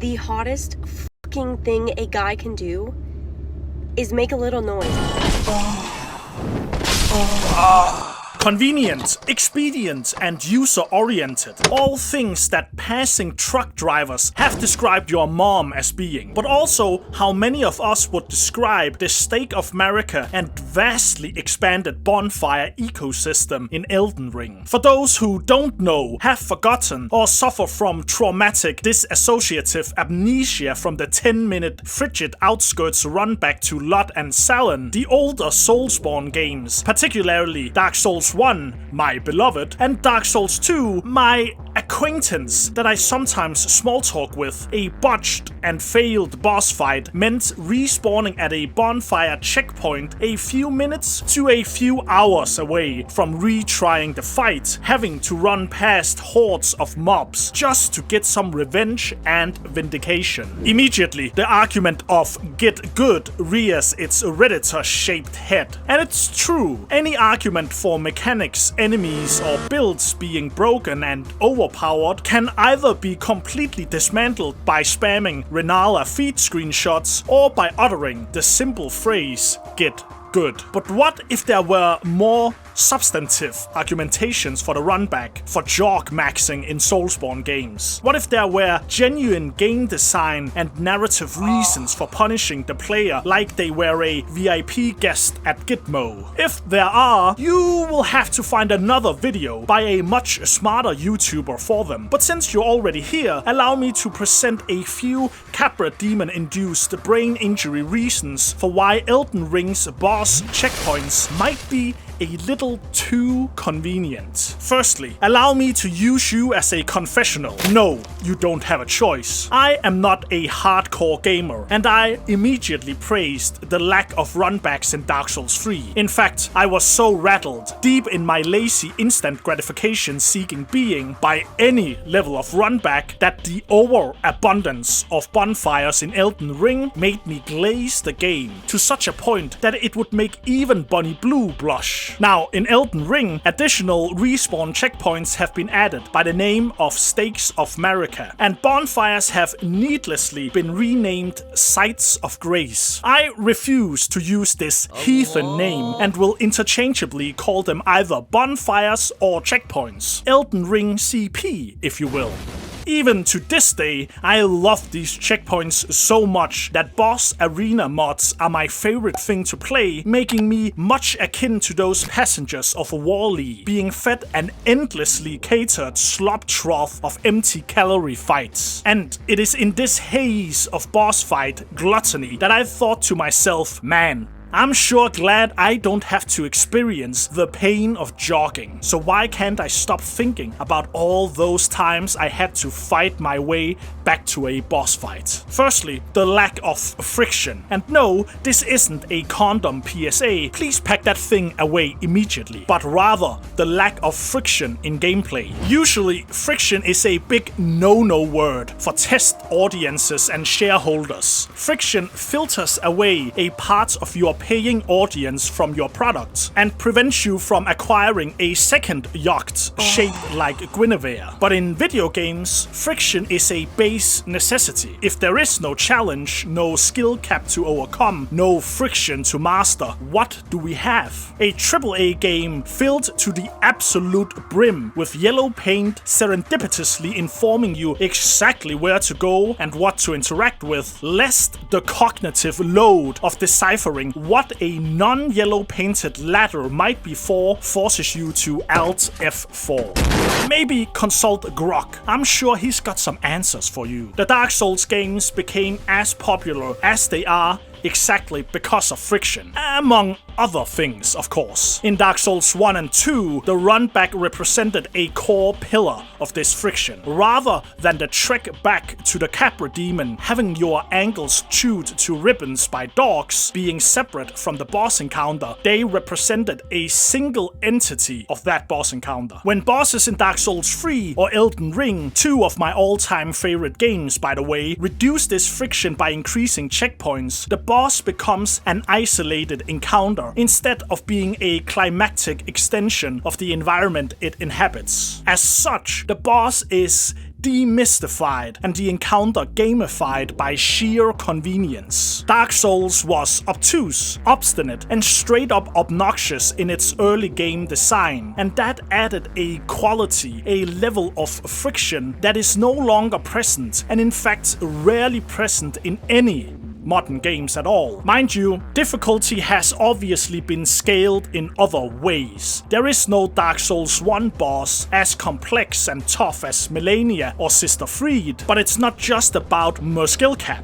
the hottest fucking thing a guy can do is make a little noise. Convenient, expedient, and user-oriented. All things that passing truck drivers have described your mom as being. But also how many of us would describe the Stake of Marika and vastly expanded bonfire ecosystem in Elden Ring. For those who don't know, have forgotten, or suffer from traumatic disassociative amnesia from the 10-minute frigid outskirts runback to Lot and Salon, the older Soulsborne games, particularly Dark Souls 1, my beloved, and Dark Souls 2, my acquaintance that I sometimes small talk with, a botched and failed boss fight meant respawning at a bonfire checkpoint a few minutes to a few hours away from retrying the fight, having to run past hordes of mobs just to get some revenge and vindication. Immediately, the argument of get good rears its Redditor-shaped head. And it's true, any argument for mechanics, enemies, or builds being broken and overpowered can either be completely dismantled by spamming Renala feed screenshots or by uttering the simple phrase, get good. But what if there were more substantive argumentations for the runback for Jogmaxxing in Soulsborne games? What if there were genuine game design and narrative reasons for punishing the player like they were a VIP guest at Gitmo? If there are, you will have to find another video by a much smarter YouTuber for them. But since you're already here, allow me to present a few Capra Demon-induced brain injury reasons for why Elden Ring's boss checkpoints might be a little too convenient. Firstly, allow me to use you as a confessional. No, you don't have a choice. I am not a hardcore gamer, and I immediately praised the lack of runbacks in Dark Souls 3. In fact, I was so rattled, deep in my lazy instant gratification seeking being by any level of runback, that the overabundance of bonfires in Elden Ring made me glaze the game to such a point that it would make even Bonnie Blue blush. Now, in Elden Ring, additional respawn checkpoints have been added by the name of Stakes of Marika, and bonfires have needlessly been renamed Sites of Grace. I refuse to use this heathen name and will interchangeably call them either bonfires or checkpoints. Elden Ring CP, if you will. Even to this day, I love these checkpoints so much that boss arena mods are my favorite thing to play, making me much akin to those passengers of a Wall-E, being fed an endlessly catered slop trough of empty calorie fights. And it is in this haze of boss fight gluttony that I thought to myself, man, I'm sure glad I don't have to experience the pain of jogging. So why can't I stop thinking about all those times I had to fight my way back to a boss fight? Firstly, the lack of friction. And no, this isn't a condom PSA, please pack that thing away immediately. But rather, the lack of friction in gameplay. Usually, friction is a big no-no word for test audiences and shareholders. Friction filters away a part of your paying audience from your product and prevents you from acquiring a second yacht shaped like Guinevere. But in video games, friction is a base necessity. If there is no challenge, no skill cap to overcome, no friction to master, what do we have? A AAA game filled to the absolute brim with yellow paint serendipitously informing you exactly where to go and what to interact with, lest the cognitive load of deciphering what a non-yellow painted ladder might be for forces you to Alt F4. Maybe consult Grok. I'm sure he's got some answers for you. The Dark Souls games became as popular as they are exactly because of friction, among other things, of course. In Dark Souls 1 and 2, the runback represented a core pillar of this friction. Rather than the trek back to the Capra Demon, having your ankles chewed to ribbons by dogs, being separate from the boss encounter, they represented a single entity of that boss encounter. When bosses in Dark Souls 3 or Elden Ring, two of my all-time favorite games by the way, reduce this friction by increasing checkpoints, the boss becomes an isolated encounter instead of being a climactic extension of the environment it inhabits. As such, the boss is demystified and the encounter gamified by sheer convenience. Dark Souls was obtuse, obstinate, and straight up obnoxious in its early game design, and that added a quality, a level of friction that is no longer present, and in fact rarely present in any modern games at all. Mind you, difficulty has obviously been scaled in other ways. There is no Dark Souls 1 boss as complex and tough as Melania or Sister Fried, but it's not just about more skill cap.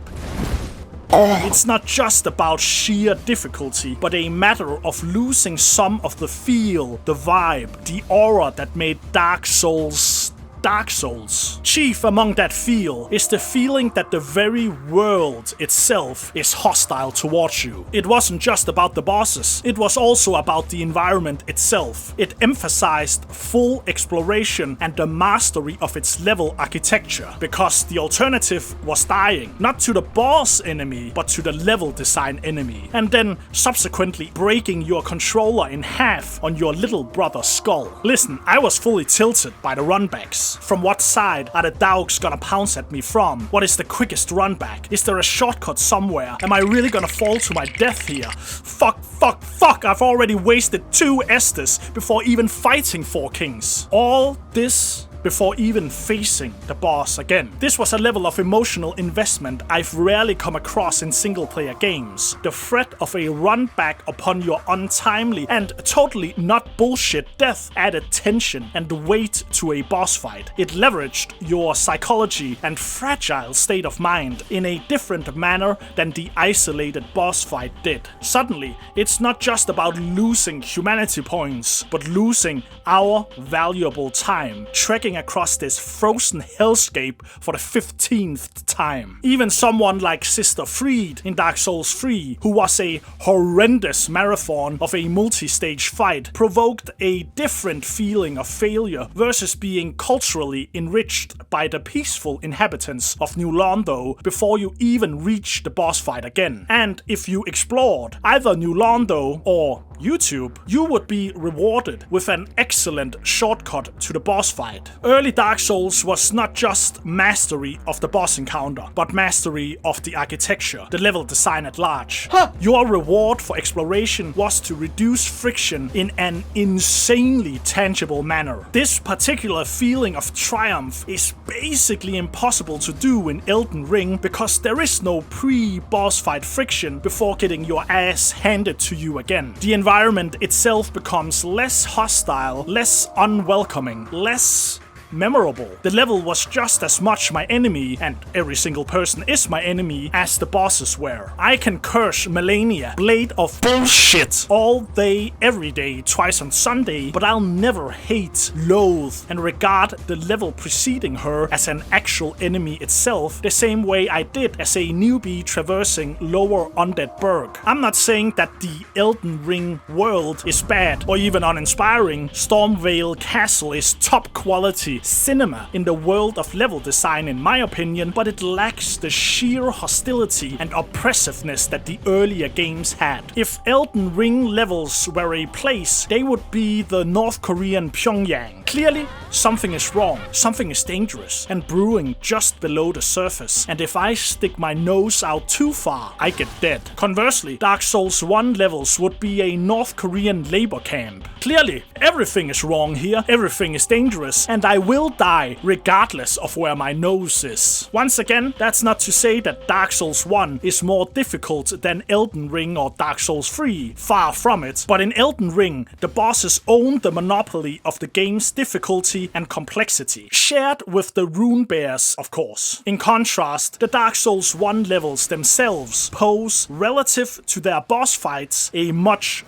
It's not just about sheer difficulty, but a matter of losing some of the feel, the vibe, the aura that made Dark Souls Dark Souls. Chief among that feel is the feeling that the very world itself is hostile towards you. It wasn't just about the bosses, it was also about the environment itself. It emphasized full exploration and the mastery of its level architecture, because the alternative was dying, not to the boss enemy, but to the level design enemy, and then subsequently breaking your controller in half on your little brother's skull. Listen, I was fully tilted by the runbacks. From what side are the dogs gonna pounce at me from? What is the quickest run back? Is there a shortcut somewhere? Am I really gonna fall to my death here? Fuck, I've already wasted 2 Estes before even fighting 4 kings. All this before even facing the boss again. This was a level of emotional investment I've rarely come across in single-player games. The threat of a run back upon your untimely and totally not bullshit death added tension and weight to a boss fight. It leveraged your psychology and fragile state of mind in a different manner than the isolated boss fight did. Suddenly, it's not just about losing humanity points, but losing our valuable time, trekking across this frozen hellscape for the 15th time. Even someone like Sister Fried in Dark Souls 3, who was a horrendous marathon of a multi-stage fight, provoked a different feeling of failure versus being culturally enriched by the peaceful inhabitants of New Londo before you even reach the boss fight again. And if you explored either New Londo or YouTube, you would be rewarded with an excellent shortcut to the boss fight. Early Dark Souls was not just mastery of the boss encounter, but mastery of the architecture, the level design at large. Your reward for exploration was to reduce friction in an insanely tangible manner. This particular feeling of triumph is basically impossible to do in Elden Ring because there is no pre-boss fight friction before getting your ass handed to you again. The environment itself becomes less hostile, less unwelcoming, less memorable. The level was just as much my enemy, and every single person is my enemy, as the bosses were. I can curse Melania, blade of bullshit, all day, every day, twice on Sunday, but I'll never hate, loathe, and regard the level preceding her as an actual enemy itself, the same way I did as a newbie traversing Lower Undead Burg. I'm not saying that the Elden Ring world is bad or even uninspiring. Stormvale Castle is top quality cinema in the world of level design in my opinion, but it lacks the sheer hostility and oppressiveness that the earlier games had. If Elden Ring levels were a place, they would be the North Korean Pyongyang. Clearly, something is wrong, something is dangerous and brewing just below the surface, and if I stick my nose out too far, I get dead. Conversely, Dark Souls 1 levels would be a North Korean labor camp. Clearly, everything is wrong here, everything is dangerous, and I will die regardless of where my nose is. Once again, that's not to say that Dark Souls 1 is more difficult than Elden Ring or Dark Souls 3, far from it, but in Elden Ring, the bosses own the monopoly of the game's difficulty and complexity, shared with the rune bears, of course. In contrast, the Dark Souls 1 levels themselves pose, relative to their boss fights, a much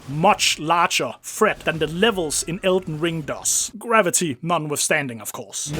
larger threat than the levels in Elden Ring does. Gravity notwithstanding, of course.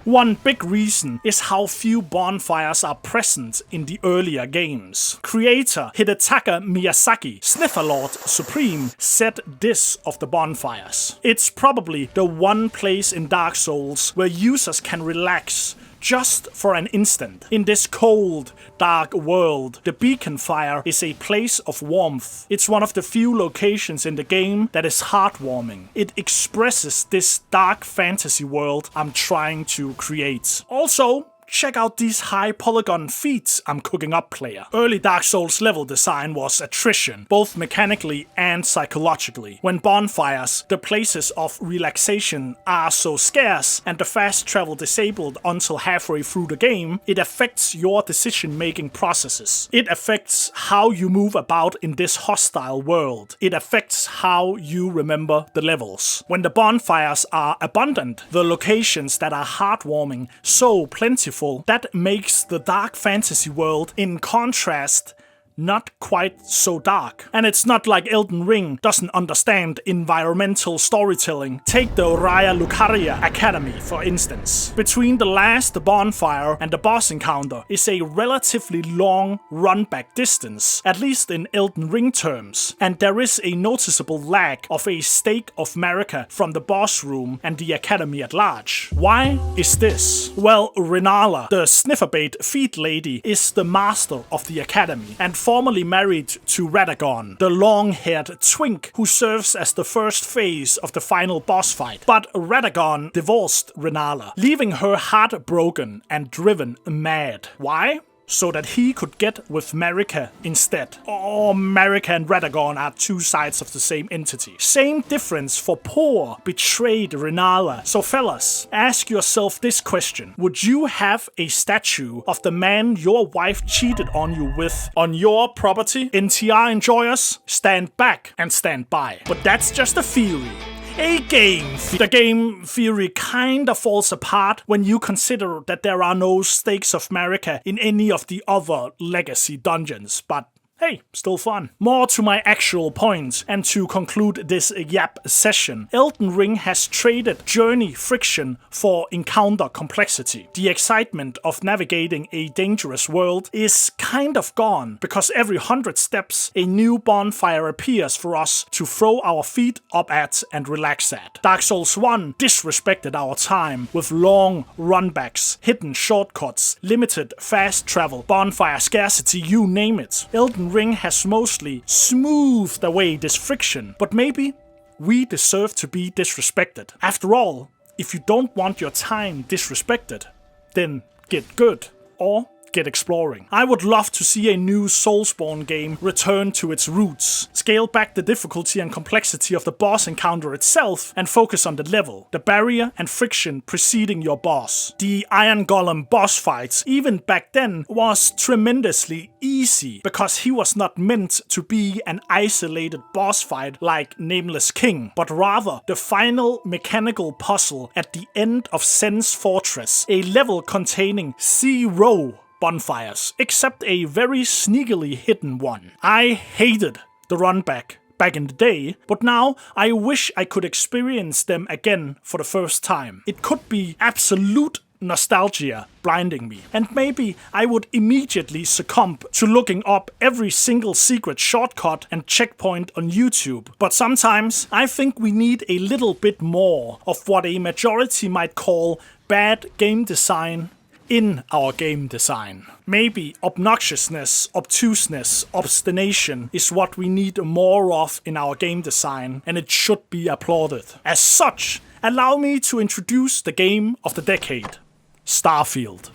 One big reason is how few bonfires are present in the earlier games. Creator Hidetaka Miyazaki, Snifferlord Supreme, said this of the bonfires: "It's probably the one place in Dark Souls where users can relax, just for an instant. In this cold, dark world, the beacon fire is a place of warmth. It's one of the few locations in the game that is heartwarming. It expresses this dark fantasy world I'm trying to create. Also, check out these high polygon feats I'm cooking up, player. Early Dark Souls level design was attrition, both mechanically and psychologically. When bonfires, the places of relaxation, are so scarce and the fast travel disabled until halfway through the game, it affects your decision making processes. It affects how you move about in this hostile world. It affects how you remember the levels. When the bonfires are abundant, the locations that are heartwarming, so plentiful, that makes the dark fantasy world, in contrast, not quite so dark. And it's not like Eldenring doesn't understand environmental storytelling. Take the Raya Lucaria Academy, for instance. Between the last bonfire and the boss encounter is a relatively long run-back distance, at least in Eldenring terms, and there is a noticeable lack of a Stake of Marika from the boss room and the academy at large. Why is this? Well, Renala, the snifferbait feet lady, is the master of the academy, and formerly married to Radagon, the long-haired twink who serves as the first phase of the final boss fight. But Radagon divorced Renala, leaving her heartbroken and driven mad. Why? So that he could get with Marika instead. Oh, Marika and Radagon are two sides of the same entity. Same difference for poor, betrayed Renala. So fellas, ask yourself this question. Would you have a statue of the man your wife cheated on you with on your property? NTR enjoyers, stand back and stand by. But that's just a theory. The game theory kinda falls apart when you consider that there are no Stakes of Marika in any of the other legacy dungeons, but hey, still fun. More to my actual point, and to conclude this yap session, Elden Ring has traded journey friction for encounter complexity. The excitement of navigating a dangerous world is kind of gone, because every 100 steps a new bonfire appears for us to throw our feet up at and relax at. Dark Souls 1 disrespected our time with long runbacks, hidden shortcuts, limited fast travel, bonfire scarcity, you name it. Elden Ring has mostly smoothed away this friction, but maybe we deserve to be disrespected. After all, if you don't want your time disrespected, then get good or get exploring. I would love to see a new Soulsborne game return to its roots, scale back the difficulty and complexity of the boss encounter itself, and focus on the level, the barrier and friction preceding your boss. The Iron Golem boss fights, even back then, was tremendously easy, because he was not meant to be an isolated boss fight like Nameless King, but rather the final mechanical puzzle at the end of Sen's Fortress, a level containing 0 bonfires, except a very sneakily hidden one. I hated the runback back in the day, but now I wish I could experience them again for the first time. It could be absolute nostalgia blinding me, and maybe I would immediately succumb to looking up every single secret shortcut and checkpoint on YouTube. But sometimes I think we need a little bit more of what a majority might call bad game design in our game design. Maybe obnoxiousness, obtuseness, obstination is what we need more of in our game design, and it should be applauded. As such, allow me to introduce the game of the decade, Starfield.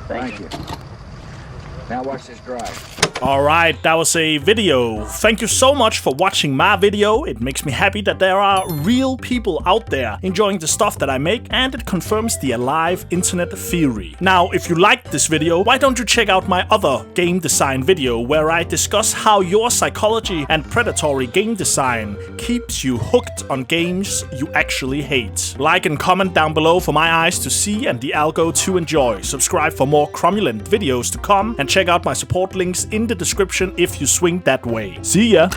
Thank you. Now watch this drive. Alright, that was a video. Thank you so much for watching my video. It makes me happy that there are real people out there enjoying the stuff that I make, and it confirms the alive internet theory. Now, if you liked this video, why don't you check out my other game design video where I discuss how your psychology and predatory game design keeps you hooked on games you actually hate. Like and comment down below for my eyes to see and the algo to enjoy. Subscribe for more cromulent videos to come, and check out my support links in the description if you swing that way. See ya!